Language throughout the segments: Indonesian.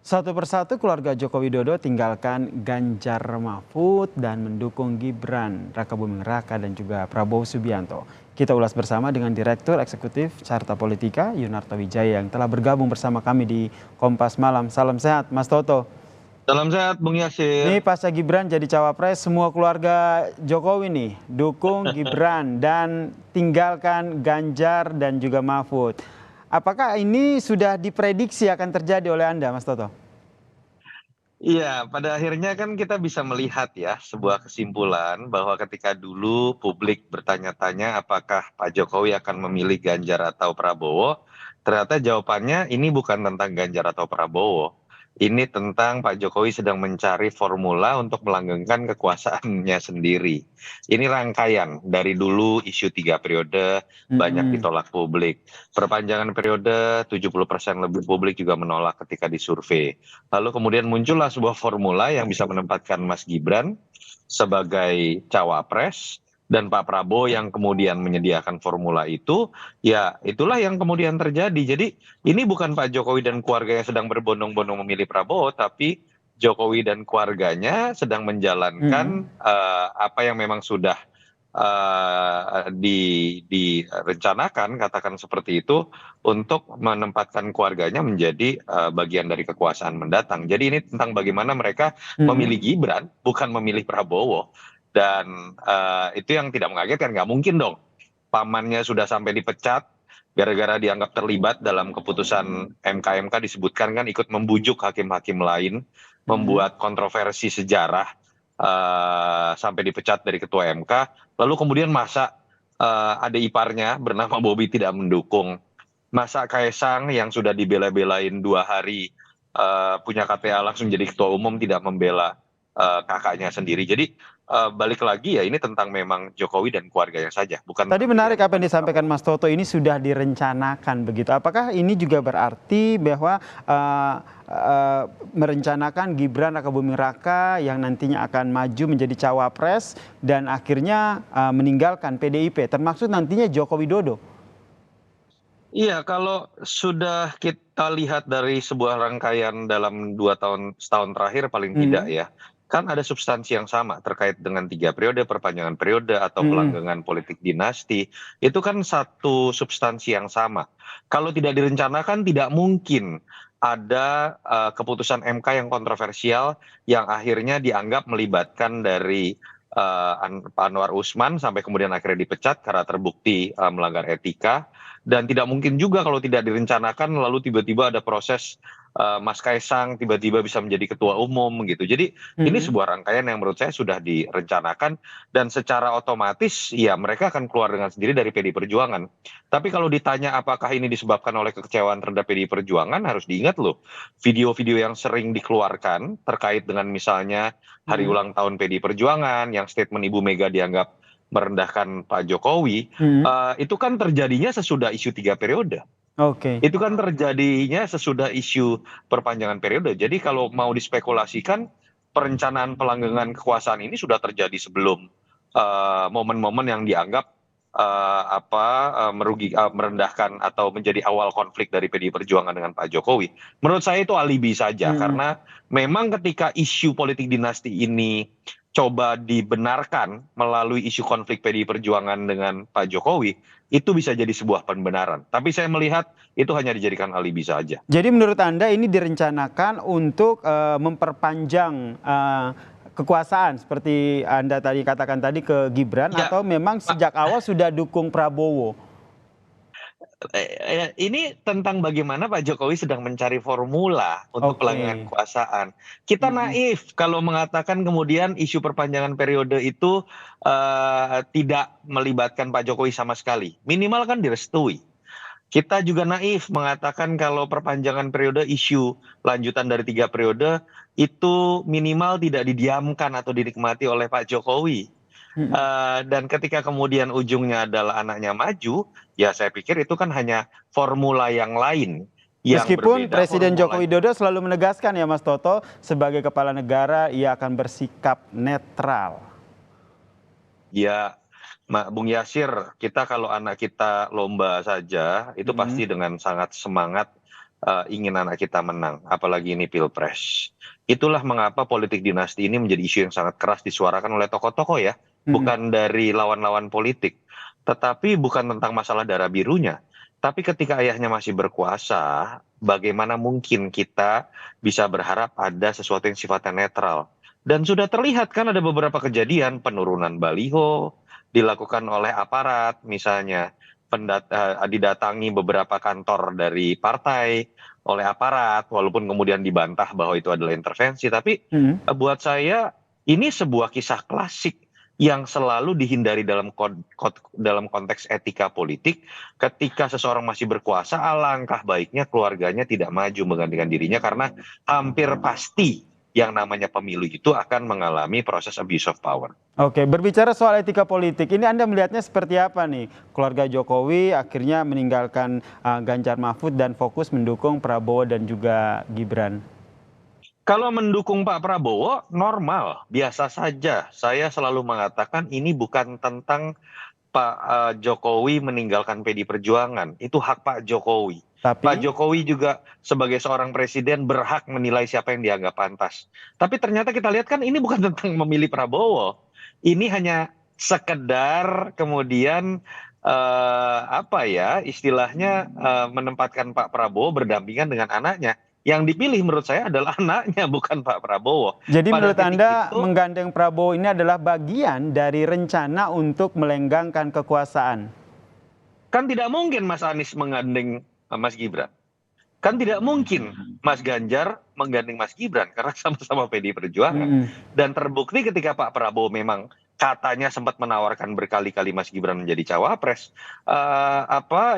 Satu persatu keluarga Joko Widodo tinggalkan Ganjar Mahfud dan mendukung Gibran Rakabuming Raka dan juga Prabowo Subianto. Kita ulas bersama dengan Direktur Eksekutif Carta Politika Yunarto Wijaya yang telah bergabung bersama kami di Kompas Malam. Salam sehat Mas Toto. Salam sehat Bung Ini Yasir. pasca Gibran jadi cawapres, semua keluarga Jokowi nih dukung Gibran dan tinggalkan Ganjar dan juga Mahfud. Apakah ini sudah diprediksi akan terjadi oleh Anda, Mas Toto? Iya, pada akhirnya kan kita bisa melihat ya sebuah kesimpulan bahwa ketika dulu publik bertanya-tanya apakah Pak Jokowi akan memilih Ganjar atau Prabowo, ternyata jawabannya ini bukan tentang Ganjar atau Prabowo. Ini tentang Pak Jokowi sedang mencari formula untuk melanggengkan kekuasaannya sendiri. Ini rangkaian dari dulu isu 3 periode banyak ditolak publik. Perpanjangan periode 70% lebih publik juga menolak ketika disurvei. Lalu kemudian muncullah sebuah formula yang bisa menempatkan Mas Gibran sebagai cawapres dan Pak Prabowo yang kemudian menyediakan formula itu, ya itulah yang kemudian terjadi. Jadi ini bukan Pak Jokowi dan keluarga yang sedang berbondong-bondong memilih Prabowo, tapi Jokowi dan keluarganya sedang menjalankan apa yang memang sudah direncanakan, katakan seperti itu, untuk menempatkan keluarganya menjadi bagian dari kekuasaan mendatang. Jadi ini tentang bagaimana mereka memilih Gibran, bukan memilih Prabowo. Dan itu yang tidak mengagetkan, nggak mungkin dong. Pamannya sudah sampai dipecat, gara-gara dianggap terlibat dalam keputusan MK-MK disebutkan kan ikut membujuk hakim-hakim lain, membuat kontroversi sejarah sampai dipecat dari ketua MK. Lalu kemudian masa adik iparnya bernama Bobi tidak mendukung. Masa Kaisang yang sudah dibela-belain 2 hari punya KTA langsung jadi ketua umum tidak membela kakaknya sendiri. Jadi balik lagi ya ini tentang memang Jokowi dan keluarganya saja, bukan Tadi tentang menarik pilihan apa yang disampaikan Mas Toto, ini sudah direncanakan begitu. Apakah ini juga berarti bahwa merencanakan Gibran Rakabuming Raka yang nantinya akan maju menjadi cawapres dan akhirnya meninggalkan PDIP, termasuk nantinya Joko Widodo? Iya, kalau sudah kita lihat dari sebuah rangkaian dalam 2 tahun, setahun terakhir paling tidak ya, kan ada substansi yang sama terkait dengan 3 periode, perpanjangan periode atau pelanggengan politik dinasti, itu kan satu substansi yang sama. Kalau tidak direncanakan tidak mungkin ada keputusan MK yang kontroversial yang akhirnya dianggap melibatkan dari Pak Anwar Usman sampai kemudian akhirnya dipecat karena terbukti melanggar etika. Dan tidak mungkin juga kalau tidak direncanakan lalu tiba-tiba ada proses Mas Kaisang tiba-tiba bisa menjadi ketua umum gitu. Jadi ini sebuah rangkaian yang menurut saya sudah direncanakan dan secara otomatis ya mereka akan keluar dengan sendiri dari PDI Perjuangan. Tapi kalau ditanya apakah ini disebabkan oleh kekecewaan terhadap PDI Perjuangan, harus diingat loh, video-video yang sering dikeluarkan terkait dengan misalnya hari ulang tahun PDI Perjuangan yang statement Ibu Mega dianggap merendahkan Pak Jokowi, itu kan terjadinya sesudah isu 3 periode. Oke. Itu kan terjadinya sesudah isu perpanjangan periode. Jadi kalau mau dispekulasikan, perencanaan pelanggengan kekuasaan ini sudah terjadi sebelum momen-momen yang dianggap merendahkan atau menjadi awal konflik dari PDI Perjuangan dengan Pak Jokowi. Menurut saya itu alibi saja, karena memang ketika isu politik dinasti ini coba dibenarkan melalui isu konflik PDI Perjuangan dengan Pak Jokowi, itu bisa jadi sebuah pembenaran. Tapi saya melihat itu hanya dijadikan alibi saja. Jadi menurut Anda ini direncanakan untuk memperpanjang kekuasaan seperti Anda tadi katakan tadi ke Gibran, Ya, atau memang sejak awal sudah dukung Prabowo? ini tentang bagaimana Pak Jokowi sedang mencari formula untuk pelanggengan Oke. kekuasaan. Kita naif kalau mengatakan kemudian isu perpanjangan periode itu tidak melibatkan Pak Jokowi sama sekali. Minimal kan direstui. Kita juga naif mengatakan kalau perpanjangan periode isu lanjutan dari 3 periode itu minimal tidak didiamkan atau dinikmati oleh Pak Jokowi. Dan ketika kemudian ujungnya adalah anaknya maju, ya saya pikir itu kan hanya formula yang lain yang Meskipun berbeda. Presiden Joko Formulanya, Widodo selalu menegaskan ya Mas Toto, sebagai kepala negara ia akan bersikap netral. ya Bung Yasir, kita kalau anak kita lomba saja itu pasti dengan sangat semangat ingin anak kita menang, apalagi ini pilpres. Itulah mengapa politik dinasti ini menjadi isu yang sangat keras disuarakan oleh tokoh-tokoh ya, Mhm. bukan dari lawan-lawan politik, tetapi bukan tentang masalah darah birunya. Tapi ketika ayahnya masih berkuasa, bagaimana mungkin kita bisa berharap ada sesuatu yang sifatnya netral? Dan sudah terlihat kan ada beberapa kejadian penurunan baliho dilakukan oleh aparat, misalnya didatangi beberapa kantor dari partai oleh aparat, walaupun kemudian dibantah bahwa itu adalah intervensi. Tapi Mhm. buat saya ini sebuah kisah klasik yang selalu dihindari dalam konteks etika politik. Ketika seseorang masih berkuasa, alangkah baiknya keluarganya tidak maju menggantikan dirinya, karena hampir pasti yang namanya pemilu itu akan mengalami proses abuse of power. Oke, berbicara soal etika politik, ini Anda melihatnya seperti apa nih? Keluarga Jokowi akhirnya meninggalkan Ganjar Mahfud dan fokus mendukung Prabowo dan juga Gibran. Kalau mendukung Pak Prabowo, normal, biasa saja. Saya selalu mengatakan ini bukan tentang Pak Jokowi meninggalkan PD Perjuangan, itu hak Pak Jokowi. Pak Tapi, Jokowi juga sebagai seorang presiden berhak menilai siapa yang dianggap pantas. Tapi ternyata kita lihat kan ini bukan tentang memilih Prabowo. Ini hanya sekedar kemudian apa ya istilahnya, menempatkan Pak Prabowo berdampingan dengan anaknya. Yang dipilih menurut saya adalah anaknya, bukan Pak Prabowo. jadi Pada menurut titik Anda itu menggandeng Prabowo ini adalah bagian dari rencana untuk melenggangkan kekuasaan? kan tidak mungkin Mas Anies menggandeng Mas Gibran. Kan tidak mungkin Mas Ganjar menggandeng Mas Gibran karena sama-sama PD Perjuangan. Mhm. Dan terbukti ketika Pak Prabowo memang katanya sempat menawarkan berkali-kali Mas Gibran menjadi cawapres,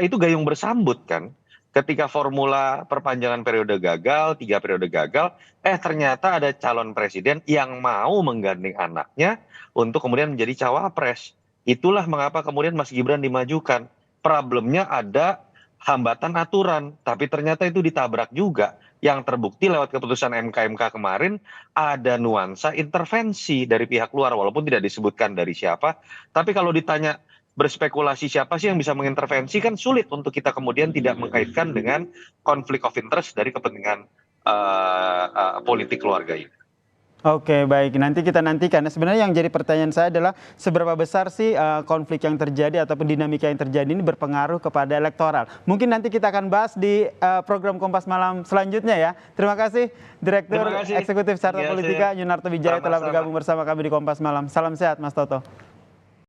itu gayung bersambut kan. Ketika formula perpanjangan periode gagal, 3 periode gagal, ternyata ada calon presiden yang mau menggandeng anaknya untuk kemudian menjadi cawapres. Itulah mengapa kemudian Mas Gibran dimajukan. Problemnya ada hambatan aturan, tapi ternyata itu ditabrak juga. Yang terbukti lewat keputusan MK kemarin ada nuansa intervensi dari pihak luar, walaupun tidak disebutkan dari siapa. Tapi kalau ditanya berspekulasi siapa sih yang bisa mengintervensi, kan sulit untuk kita kemudian tidak mengkaitkan dengan konflik of interest dari kepentingan politik keluarga ini. Oke, baik. Nanti kita nantikan. Nah, sebenarnya yang jadi pertanyaan saya adalah seberapa besar sih konflik yang terjadi ataupun dinamika yang terjadi ini berpengaruh kepada elektoral. Mungkin nanti kita akan bahas di program Kompas Malam selanjutnya ya. Terima kasih Terima Direktur kasih. Eksekutif Carta Iya, Politika Yunarto Wijaya telah sama-sama. bergabung bersama kami di Kompas Malam. Salam sehat Mas Toto.